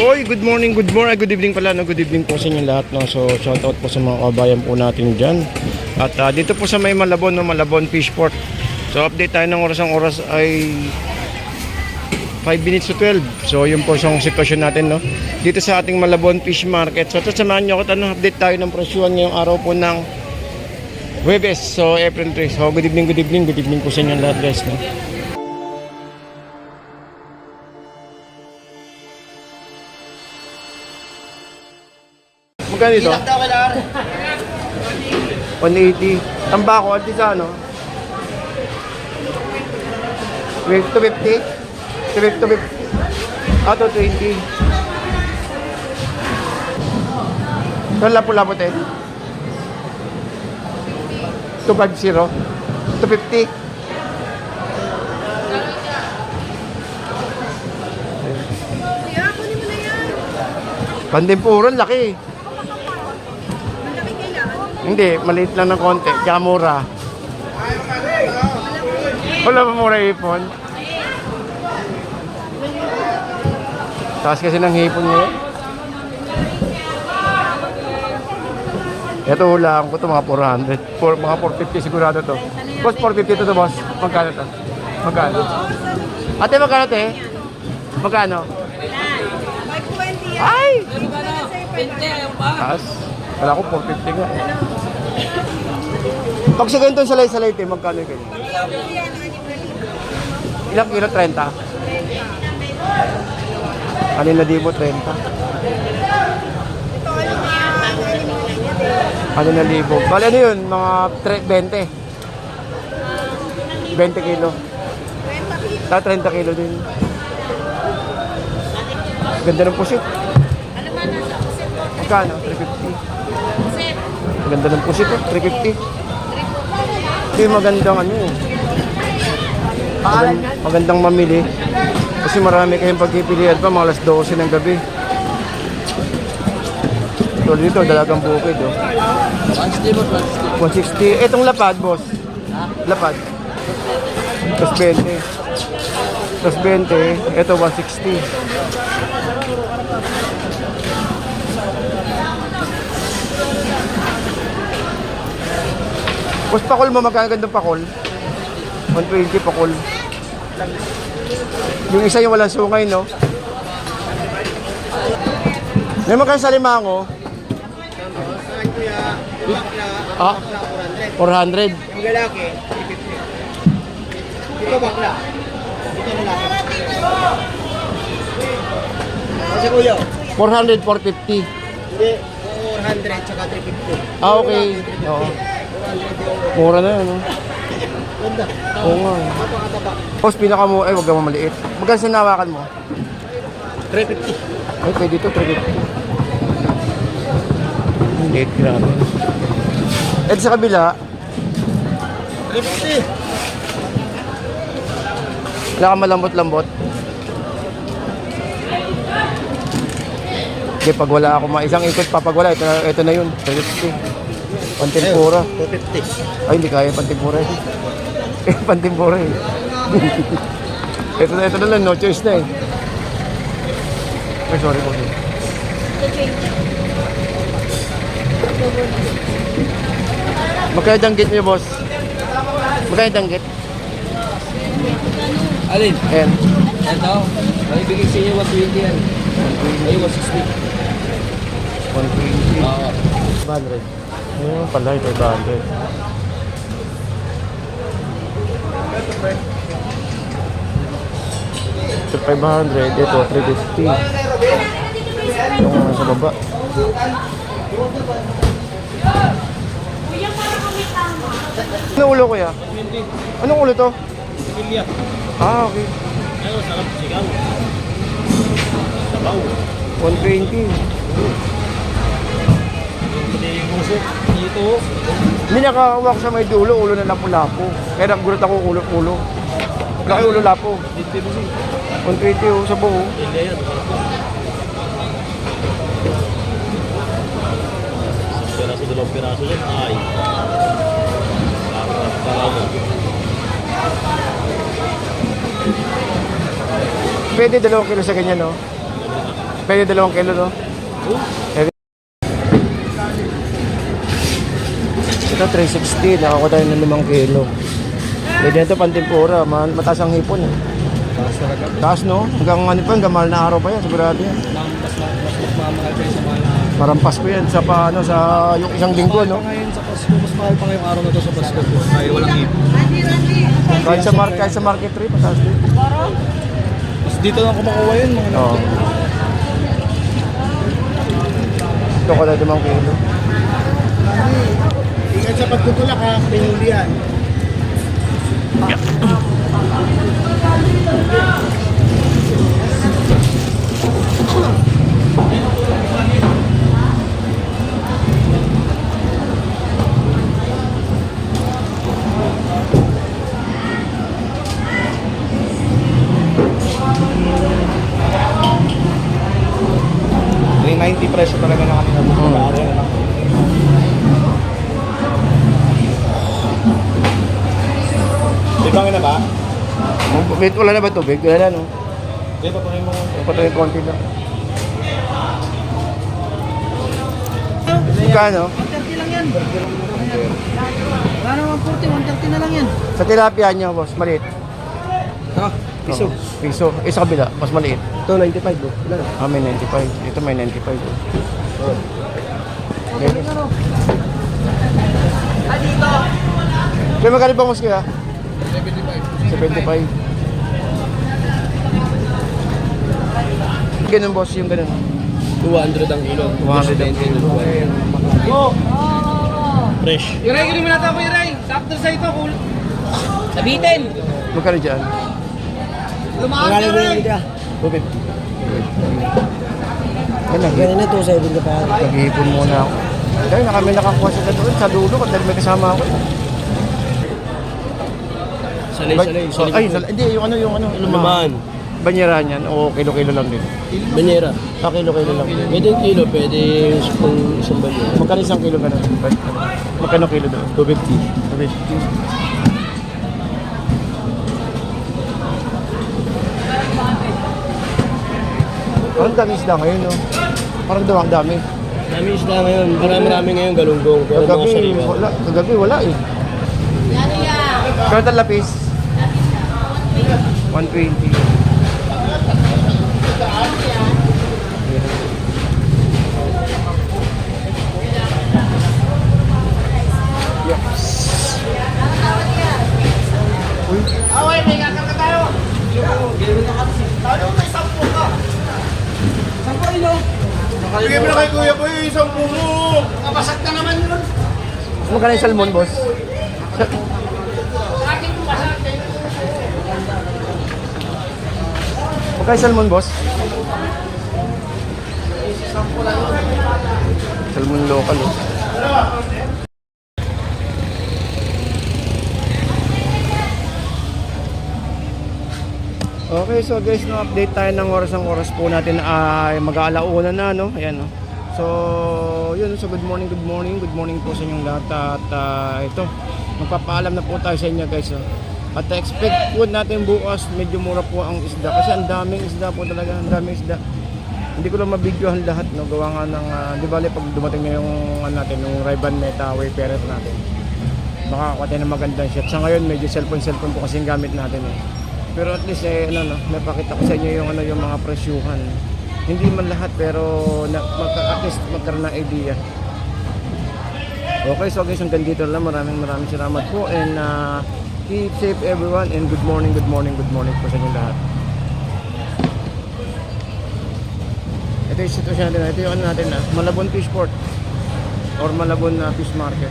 Oy, good morning, good evening pala, no? Good evening po sa inyo lahat, no? So, shout out po sa mga kabayan po natin dyan. At dito po sa may Malabon, no? Malabon Fishport. So, update tayo ng oras. Ang oras ay 5 minutes to 12. So, yun po yung sitwasyon natin, no? Dito sa ating Malabon Fish Market. So, samahan nyo ako, update tayo ng presyuhan ngayong araw po ng Huwebes. So, April 3. So, good evening po sa inyo lahat, guys, no? Magkano ito? 180. Tambako, at isa ano? 250? 250? Ah, 220. Ito lapo-lapo tayo. 250? 250? Pandimpuran, laki. Hindi, maliit lang ng konti. Kaya mura. Wala pa mura hipon. Taas kasi ng hipon ngayon. Ito hulaan ko ito mga 400. Mga 450 sigurado to. Boss, 450 to boss. Magkano to? Magkano? Ate, magkano te? Magkano? 520. Ay! Taas. Wala ko 450 nga. Pag sa ganito salay-salay te, magkano kayo? Ilang kilo? 30? Alin na di mo 30? Alin na libo? Bale ano yun? Mga 20? 20 kilo? 30 kilo din. Ganda ng pusit. Magkano? 350. Ganda ng pusit, 350. Hindi magandang ano eh. Magandang mamili. Kasi marami kayong pagpipilian pa, mga alas 12 ng gabi. Ito dito, dalagang bukid oh. 160. Etong lapad, boss. Lapad. Plus 20. Plus 20. Ito 160. Boss, pakol mo, magkano gandang pakol? 120 pakol. Yung isa yung walang sungay, no? May magkano sa limango? Ah, 400. Yung lalaki, 350. Ito bakla. Ito lalaki. Kasi kuya. 400, 450. Hindi, 400 tsaka 350. Ah, okay. Oo. Mura na yun, no? Ganda. Oo nga. Napakataba. Boss, pinaka mo, ay, wag ka mamaliit. Magkano sinawakan mo? 350. Ay, pwede ito, 350. Hindi, grabe. At sa kabila, 350. wala ka malambot-lambot. Hindi, pag wala ako, isang ikot pa, pag wala, ito na yun, 350. Pantempura. 250. Ay, hindi kaya pantempura eh. Pantempura eh. ito na lang, no choice na eh. Ay, sorry po. Magkaya danggit niyo, boss? Magkaya danggit? Alin? Ayan. Ito, may bigay sa inyo 120 yan. Ay, 160. 120. Oo. 500. Ayun pala, ito 500. Ito 500, ito 350. Yung nasa baba. Anong ulo kuya? Anong ulo to? Similya. Ah, okay. Ano, sarap sigaw. Sabaw. 120. Hindi yung usok. Dito. Hindi nakawak sa may dulo, ulo na lapo-lapo. Kaya nagulat ako ulo-ulo. Laki ulo lapo. Dito mo siya. 120 oh, sa buo. Hindi yan. Piraso, dalawang piraso yan. Ay. Parang. Pwede 2 kilo sa ganyan, no? Pwede 2 kilo, no? Ito, 360. Nakakuha tayo ng 5 kilo. Pwede ito, pantempura. Mataas ang hipon, eh. Taas talaga. Taas, no? Hanggang ano pa, hanggang mahal na araw pa yan. Sigurado yan. Mas mamahal kayo sa mga... Marampas ko yan sa, sa yung isang linggo, no? Ngayon sa Pasko, mas mahal pa ngayong araw na to sa Pasko. Ay, walang ipon. Kahit sa market trip, mataas din. Mas dito lang ako makuha yun, mga Oo. Ito ko na 5 kilo. Ikan sa pagtutulak ha, pinulihan. May 90 presyo talaga na kami nabukalaari. Ibangin na ba? Wait, wala na ba tubig? Wala na, no? Di ba pa rin mo? Patuloy konti lang. Magkano? 130 lang yan. Wala naman 40, 130 na lang yan. Sa tilapia niyo, boss, maliit. Ha? Piso. Oo, piso. Sa kabila, mas maliit. Ito, 95 bro. Ilan? May 95. Ito may 95. Okay. Kaya magkano ba mas kaya? 75. Ganun, boss, yung ganun. 200 ang kilo. 200 ang kilo. Go! Fresh. Iray, gini mo natin ako, Iray. Sakto sa ito, cool. Sabitin! Magkano dyan? Lumaan ka, Iray! 250. Ganun, Ganyan na 270 pa. nag-iipon muna ako. Dahil na kami nakakuha sila doon sa dulo dahil may kasama ako. Salay-salay. Hindi, yung ano, Lumaan. Banyera niyan, o kilo-kilo lang din. Banyera. Kilo-kilo lang din. Pwede yung kilo, pwede yung isang banyera. Magkano isang kilo ganun? Magkano kilo doon? 250. 250. Parang dami isda ngayon, no? Parang dami. Dami isda ngayon. Marami ngayon galunggong. Pero mga sariwa. Kagabi wala eh. Kaya talapis? 120. Uy. Away, may kakaka tayo. Tayo may 10 ka. 10 ilo. Bigay mo na kay Kuya Boy, isang puno. Nakabasag na naman yun. Magkano yung salmon, boss? Magkano yung salmon, boss? Salmon local, oh. Okay, so guys, no, update tayo ng oras po natin ay mag-aalauna na, no? Ayan, no? So, yun, so good morning po sa inyong lahat. At ito, magpapaalam na po tayo sa inyo, guys, no? At expect po natin bukas, medyo mura po ang isda. Kasi ang daming isda po talaga, ang daming isda. Hindi ko lang mabigyohan lahat, no? Gawa nga ng, di bale, pag dumating na yung, natin, yung Ray-Ban Meta Way Parrot natin, makakakuha tayo ng magandang shot. Sa ngayon, medyo cellphone po kasi yung gamit natin, eh. Pero at least napakita ko sa inyo yung yung mga presyuhan. Hindi man lahat pero at least magkaroon ng idea. Okay, so guys, hanggang dito lang. Maraming salamat po and keep safe everyone and good morning po sa inyo lahat. Ito yung sitwasyon natin. Ito yung natin Malabon Fish Port or Malabon Fish Market.